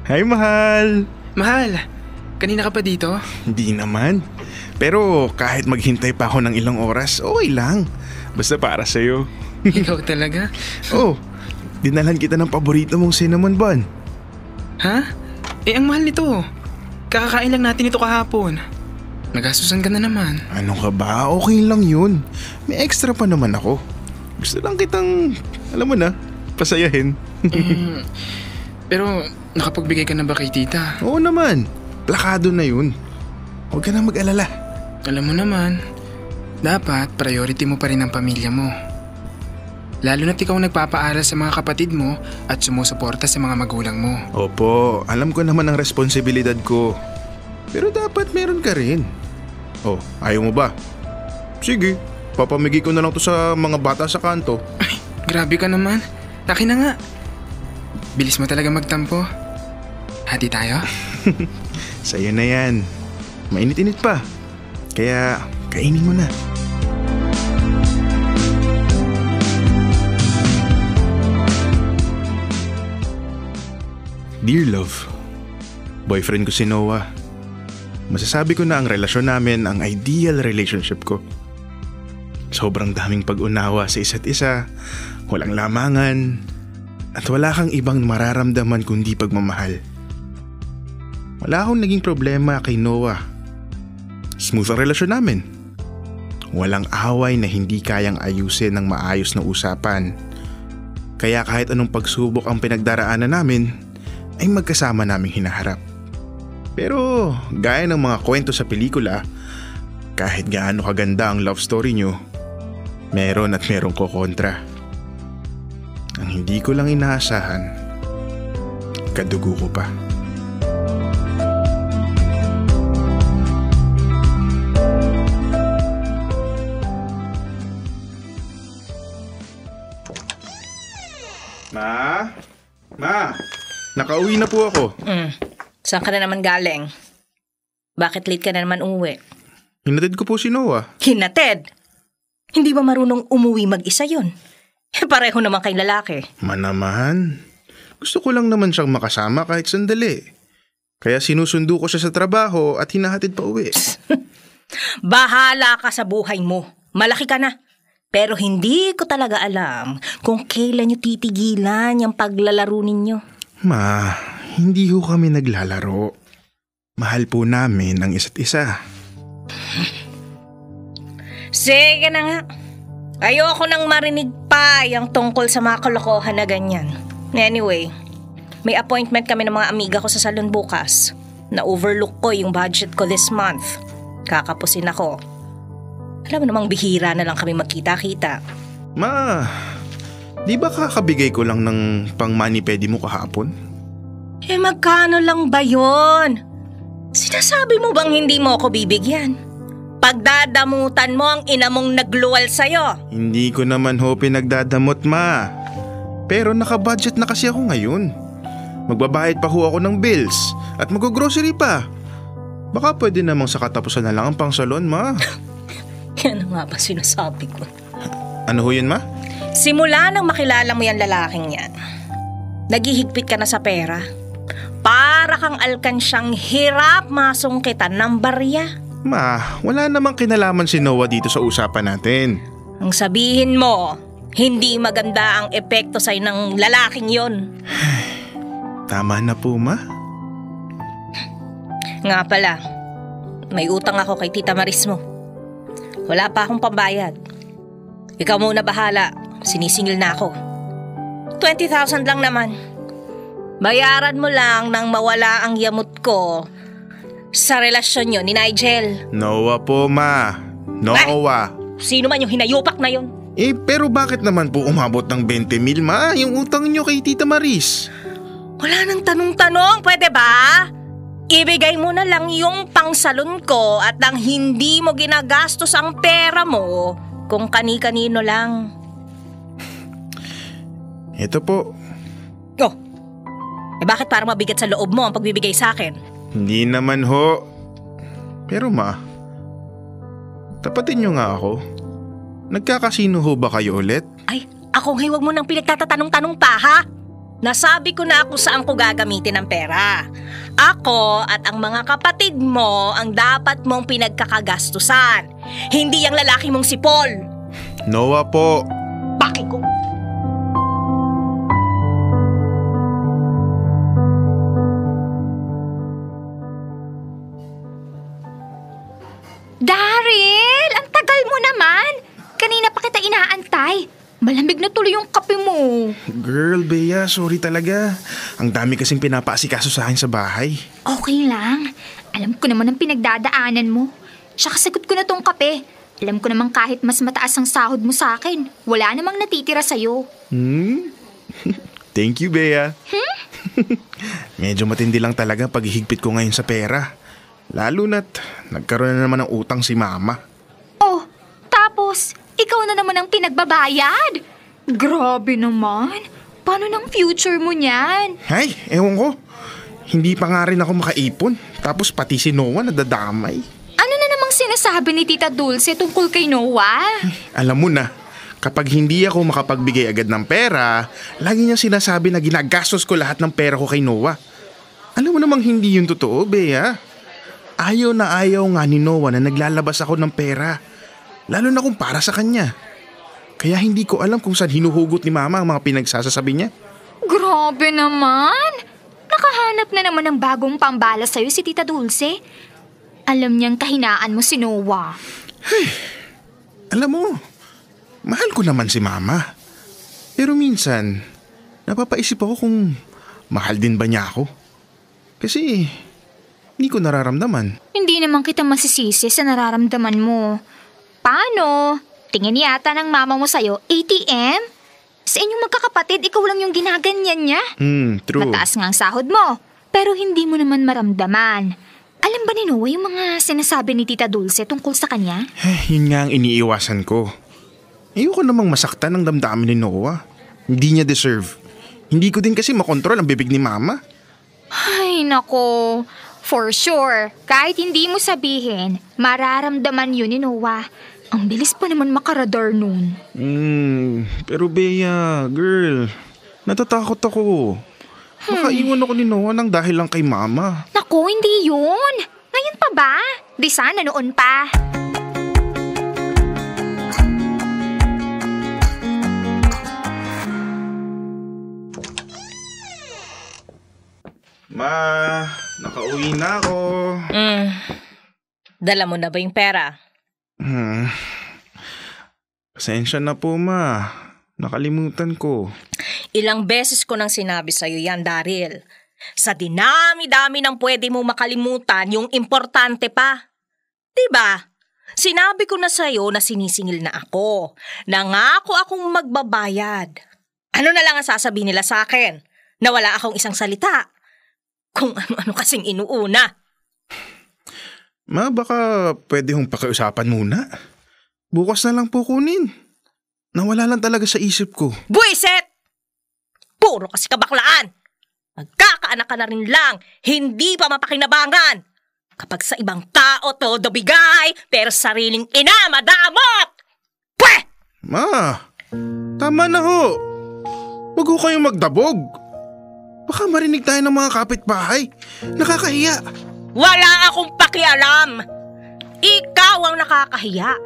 Hi, mahal! Mahal, kanina ka pa dito? Hindi naman. Pero kahit maghintay pa ako ng ilang oras, okay lang. Basta para sa'yo. Ikaw talaga? Oh, dinalhan kita ng paborito mong cinnamon bun. Ha? Ang mahal nito. Kakakain lang natin ito kahapon. Nagasusan ka na naman. Ano ka ba? Okay lang yun. May extra pa naman ako. Gusto lang kitang, alam mo na, pasayahin. Pero nakapagbigay ka na ba kay tita? Oo naman. Plakado na yun. Huwag ka na mag-alala. Alam mo naman, dapat priority mo pa rin ang pamilya mo. Lalo na't ikaw nagpapaaral sa mga kapatid mo at sumusuporta sa mga magulang mo. Opo, alam ko naman ang responsibilidad ko. Pero dapat meron ka rin. Oh, ayaw mo ba? Sige, papamigay ko na lang to sa mga bata sa kanto. Ay, grabe ka naman. Akin na nga. Bilis mo talaga magtampo. Hati tayo? Sa'yo na yan. Mainit-init pa. Kaya kainin mo na. Dear love, boyfriend ko si Noah. Masasabi ko na ang relasyon namin ang ideal relationship ko. Sobrang daming pag-unawa sa isa't isa, walang lamangan, at wala kang ibang mararamdaman kundi pagmamahal. Wala akong naging problema kay Noah. Smooth ang relasyon namin. Walang away na hindi kayang ayusin ng maayos na usapan. Kaya kahit anong pagsubok ang pinagdaraanan namin, ay magkasama naming hinaharap. Pero gaya ng mga kwento sa pelikula, kahit gaano kaganda ang love story nyo, meron at merong kokontra. Ang hindi ko lang inaasahan, kadugo ko pa. Ma, nakauwi na po ako. Saan ka na naman galing? Bakit late ka na naman umuwi? Hinatid ko po si Noah. Hinatid? Hindi ba marunong umuwi mag-isa yun? Pareho naman kay lalaki. Naman. Gusto ko lang naman siyang makasama kahit sandali. Kaya sinusundo ko siya sa trabaho at hinahatid pa uwi. Bahala ka sa buhay mo. Malaki ka na. Pero hindi ko talaga alam kung kailan niyo titigilan yung paglalaro ninyo. Ma, hindi ho kami naglalaro. Mahal po namin ang isa't isa. Sige na nga. Ayoko nang marinig pa yung tungkol sa mga kalokohan na ganyan. Anyway, may appointment kami ng mga amiga ko sa salon bukas. Na-overlook ko yung budget ko this month. Kakapusin ako. Alam mo namang bihira na lang kami magkita-kita. Ma, di ba kakabigay ko lang ng pang-mani-pedi mo kahapon? Magkano lang ba yun? Sinasabi mo bang hindi mo ako bibigyan? Pagdadamutan mo ang ina mong nagluwal sa'yo. Hindi ko naman ho pinagdadamot, ma. Pero naka-budget na kasi ako ngayon. Magbabayad pa ho ako ng bills at mag-grocery pa. Baka pwede namang sa katapusan na lang ang pang-salon, ma. Yan nga ba sinasabi ko? Ano ho yun, ma? Simula nang makilala mo yan lalaking yan, naghihigpit ka na sa pera. Para kang alkansyang hirap masungkitan ng barya. Ma, wala namang kinalaman si Noah dito sa usapan natin. Ang sabihin mo, hindi maganda ang epekto sa'yo ng lalaking yon. Tama na po, ma. Nga pala, may utang ako kay Tita Maris mo. Wala pa akong pambayad. Ikaw muna bahala, sinisingil na ako. 20,000 lang naman. Bayaran mo lang nang mawala ang yamot ko sa relasyon nyo ni Nigel. Noah po, ma. Noah. Sino man yung hinayupak na yon? Pero bakit naman po umabot ng 20,000, ma? Yung utang nyo kay Tita Maris. Wala nang tanong-tanong, pwede ba? Ibigay mo na lang yung pangsalon ko at nang hindi mo ginagastos ang pera mo kung kani-kanino lang. Ito po. Oh, bakit parang mabigat sa loob mo ang pagbibigay sa akin? Hindi naman ho. Pero ma, tapatin nyo nga ako. Nagkakasino ho ba kayo ulit? Ay, ako huwag mo nang pinagtatatanong-tanong pa, ha? Nasabi ko na kung saan ko gagamitin ang pera. Ako at ang mga kapatid mo ang dapat mong pinagkakagastusan. Hindi ang lalaki mong si Paul. Noah po. Paki ko. Daryl! Ang tagal mo naman! Kanina pa kita inaantay. Malamig na tuloy yung kape mo. Girl, Bea, sorry talaga. Ang dami kasing pinapaasikaso sa akin sa bahay. Okay lang. Alam ko naman ang pinagdadaanan mo. Tsaka sagot ko na tong kape. Alam ko naman kahit mas mataas ang sahod mo sa akin, wala namang natitira sa'yo. Thank you, Bea. Medyo matindi lang talaga paghihigpit ko ngayon sa pera. Lalo na't nagkaroon na naman ng utang si Mama. Oh, tapos ikaw na naman ang pinagbabayad. Grabe naman. Paano ng future mo niyan? Ay, ewan ko. Hindi pa nga rin ako makaipon. Tapos pati si Noah nadadamay. Ano na namang sinasabi ni Tita Dulce tungkol kay Noah? Alam mo na, kapag hindi ako makapagbigay agad ng pera, lagi niya sinasabi na ginagastos ko lahat ng pera ko kay Noah. Alam mo namang hindi yun totoo, Bea. Ayaw na ayaw nga ni Noah na naglalabas ako ng pera. Lalo na kung para sa kanya. Kaya hindi ko alam kung saan hinuhugot ni Mama ang mga pinagsasasabi niya. Grabe naman. Nakahanap na naman ng bagong pambala sa'yo si Tita Dulce. Alam niyang kahinaan mo si Noah. Alam mo, mahal ko naman si Mama. Pero minsan, napapaisip ako kung mahal din ba niya ako. Kasi hindi ko nararamdaman. Hindi naman kita masisisi sa nararamdaman mo. Paano? Tingin yata ng mama mo sa'yo, ATM? Sa inyong magkakapatid, ikaw lang yung ginaganyan niya. True. Mataas nga ang sahod mo, pero hindi mo naman maramdaman. Alam ba ni Noah yung mga sinasabi ni Tita Dulce tungkol sa kanya? Yun nga ang iniiwasan ko. Ayoko namang masaktan ang damdamin ni Noah. Hindi niya deserve. Hindi ko din kasi makontrol ang bibig ni Mama. Ay, nako. For sure, kahit hindi mo sabihin, mararamdaman yun ni Noah. Ang bilis pa naman makaradar nun. Pero Bea, girl, natatakot ako. Baka iwan ako ni Noah nang dahil lang kay Mama. Naku, hindi yun. Ngayon pa ba? Di sana noon pa. Ma, nakauwi na ako. Dala mo na ba yung pera? Pasensya na po, Ma. Nakalimutan ko. Ilang beses ko nang sinabi sa'yo yan, Daryl. Sa dinami-dami ng pwede mo makalimutan, yung importante pa. Diba? Sinabi ko na sa'yo na sinisingil na ako. Nangako akong magbabayad. Ano na lang ang sasabihin nila sa akin? Na wala akong isang salita. Kung ano-ano kasing inuuna. Ma, baka pwede hong pakiusapan muna. Bukas na lang po kunin. Nawala lang talaga sa isip ko. Buisit! Puro kasi kabaklaan. Magkakaanak ka na rin lang, hindi pa mapakinabangan. Kapag sa ibang tao todo bigay, pero sariling ina madamot! Pweh! Ma, tama na ho. Huwag ho kayong magdabog. Baka marinig tayo ng mga kapitbahay. Nakakahiya. Wala akong pakialam. Ikaw ang nakakahiya.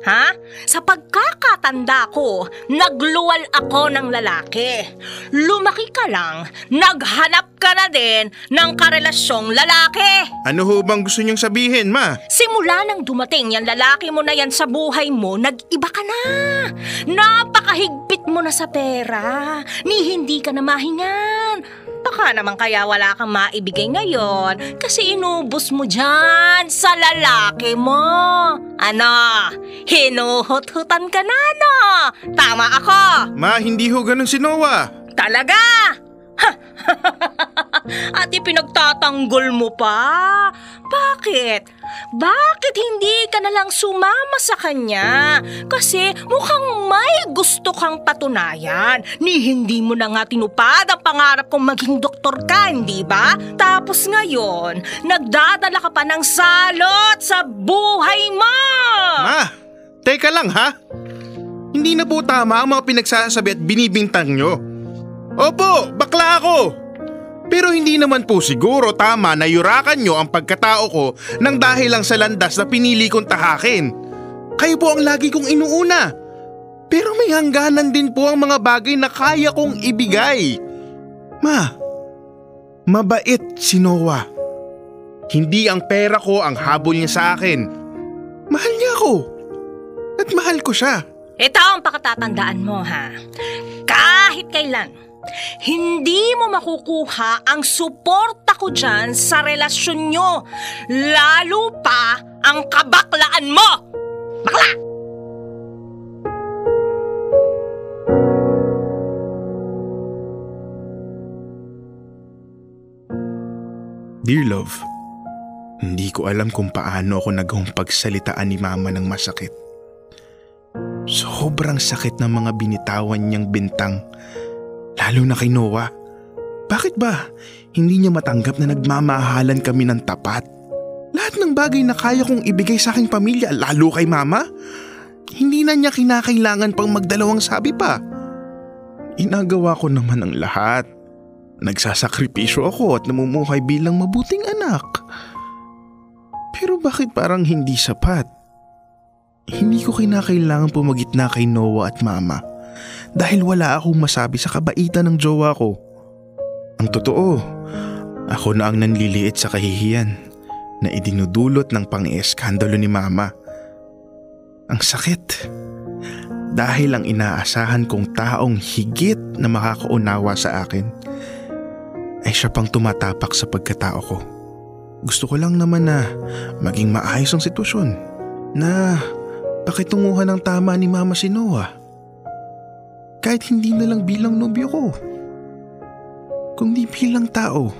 Ha? Sa pagkakatanda ko, nagluwal ako ng lalaki. Lumaki ka lang, naghanap ka na din ng karelasyong lalaki. Ano ho bang gusto niyong sabihin, Ma? Simula nang dumating yung lalaki mo na yan sa buhay mo, nag-iba ka na. Napakahigpit mo na sa pera, ni hindi ka na mahingan. Baka naman kaya wala kang maibigay ngayon kasi inubos mo dyan sa lalaki mo. Ano? Hinuhut-hutan ka na, no? Tama ako. Ma, hindi ho ganun si Noah. Talaga? At ipinagtatanggol mo pa? Bakit? Bakit hindi ka na lang sumama sa kanya? Kasi mukhang may gusto kang patunayan. Ni hindi mo na nga tinupad ang pangarap kong maging doktor ka, hindi ba? Tapos ngayon, nagdadala ka pa ng salot sa buhay mo! Ma, teka lang ha. Hindi na po tama ang mga pinagsasabi at binibintang nyo. Opo, bakit bakla ako. Pero hindi naman po siguro tama na yurakan nyo ang pagkatao ko nang dahil lang sa landas na pinili kong tahakin. Kayo po ang lagi kong inuuna. Pero may hangganan din po ang mga bagay na kaya kong ibigay. Ma, mabait si Noah. Hindi ang pera ko ang habol niya sa akin. Mahal niya ako. At mahal ko siya. Ito ang pakatatandaan mo, ha? Kahit kailan, hindi mo makukuha ang suporta ko dyan sa relasyon nyo. Lalo pa ang kabaklaan mo! Bakla! Dear love, hindi ko alam kung paano ako naghumpagsalitaan ni Mama ng masakit. Sobrang sakit ng mga binitawan niyang bintang, lalo na kay Noah. Bakit ba hindi niya matanggap na nagmamahalan kami ng tapat? Lahat ng bagay na kaya kong ibigay sa aking pamilya, lalo kay Mama, hindi na niya kinakailangan pang magdalawang sabi pa. Inagawa ko naman ang lahat. Nagsasakripisyo ako at namumuhay bilang mabuting anak. Pero bakit parang hindi sapat? Hindi ko kinakailangan pumagitna kay Noah at Mama dahil wala akong masabi sa kabaitan ng jowa ko. Ang totoo, ako na ang nanliliit sa kahihiyan na idinudulot ng pang-ieskandalo ni Mama. Ang sakit dahil ang inaasahan kong taong higit na makakaunawa sa akin ay siya pang tumatapak sa pagkatao ko. Gusto ko lang naman na maging maayos ang sitwasyon, na pakitunguhan ng tama ni Mama si Noah. Kahit hindi na lang bilang nobyo ko, kundi bilang tao.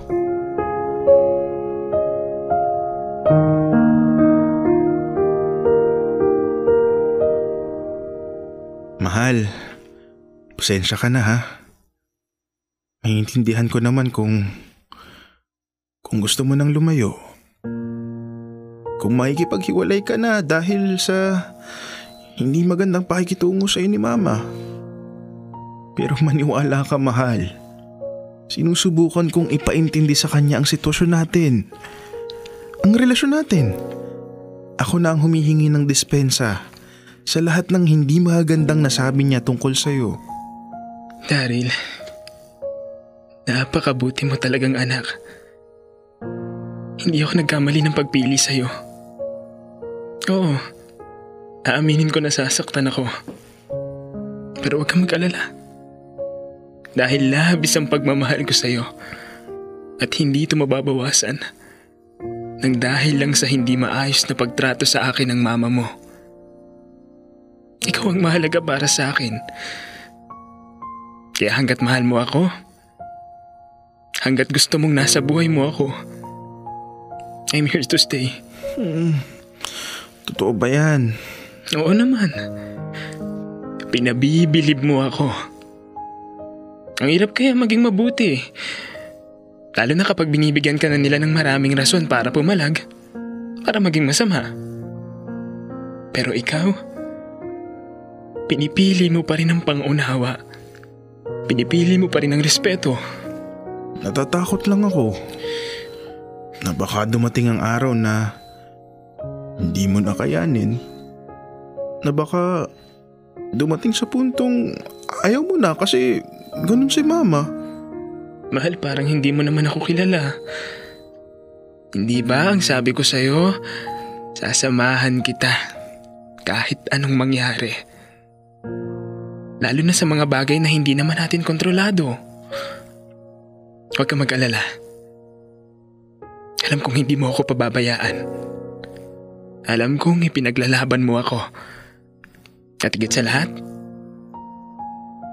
Mahal, pasensya ka na ha. Naiintindihan ko naman kung gusto mo nang lumayo. Kung makikipaghiwalay ka na dahil sa hindi magandang pakikitungo sa'yo ni Mama. Pero maniwala ka, mahal. Sinusubukan kong ipaintindi sa kanya ang sitwasyon natin. Ang relasyon natin. Ako na ang humihingi ng dispensa sa lahat ng hindi magandang nasabi niya tungkol sa'yo. Daryl, napakabuti mo talagang anak. Hindi ako nagkamali ng pagpili sa'yo. Oo, aaminin ko na sasaktan ako. Pero huwag kang mag-alala. Dahil labis ang pagmamahal ko sa'yo at hindi ito mababawasan nang dahil lang sa hindi maayos na pagtrato sa akin ng mama mo. Ikaw ang mahalaga para sa akin. Kaya hanggat mahal mo ako, hanggat gusto mong nasa buhay mo ako, I'm here to stay. Totoo ba yan? Oo naman. Pinabibilib mo ako. Ang hirap kaya maging mabuti. Lalo na kapag binibigyan ka na nila ng maraming rason para pumalag, para maging masama. Pero ikaw, pinipili mo pa rin ang pangunawa. Pinipili mo pa rin ang respeto. Natatakot lang ako na baka dumating ang araw na hindi mo nakayanin. Na baka dumating sa puntong ayaw mo na kasi ganun si Mama. Mahal, parang hindi mo naman ako kilala. Hindi ba ang sabi ko sa'yo, sasamahan kita kahit anong mangyari. Lalo na sa mga bagay na hindi naman natin kontrolado. Huwag kang mag-alala. Alam kong hindi mo ako pababayaan. Alam kong ipinaglalaban mo ako. At higit sa lahat,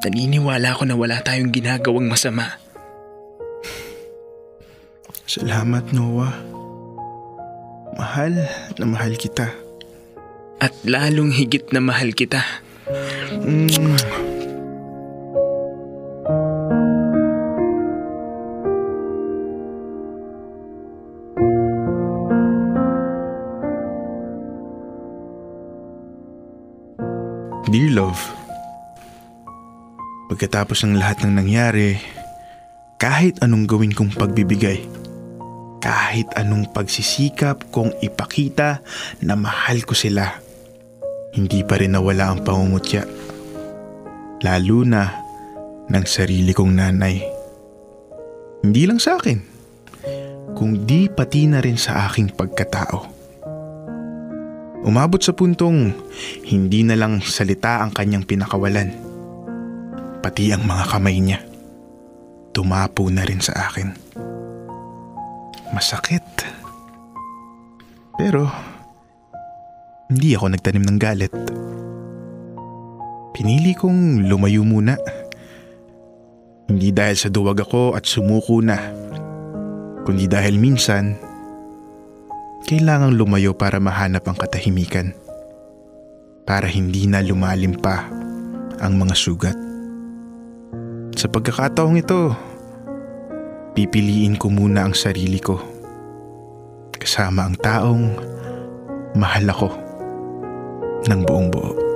naniniwala ako na wala tayong ginagawang masama. Salamat, Noah. Mahal na mahal kita. At lalong higit na mahal kita. Dear love, pagkatapos ng lahat ng nangyari, kahit anong gawin kong pagbibigay, kahit anong pagsisikap kong ipakita na mahal ko sila, hindi pa rin nawala ang pangungutya. Lalo na ng sarili kong nanay. Hindi lang sa akin, kundi pati na rin sa aking pagkatao. Umabot sa puntong hindi na lang salita ang kanyang pinakawalan. Pati ang mga kamay niya, tumapo na rin sa akin. Masakit. Pero hindi ako nagtanim ng galit. Pinili kong lumayo muna. Hindi dahil sa duwag ako at sumuko na, kundi dahil minsan kailangang lumayo para mahanap ang katahimikan, para hindi na lumalim pa ang mga sugat. Sa pagkakataong ito, pipiliin ko muna ang sarili ko kasama ang taong mahal ako ng buong buo.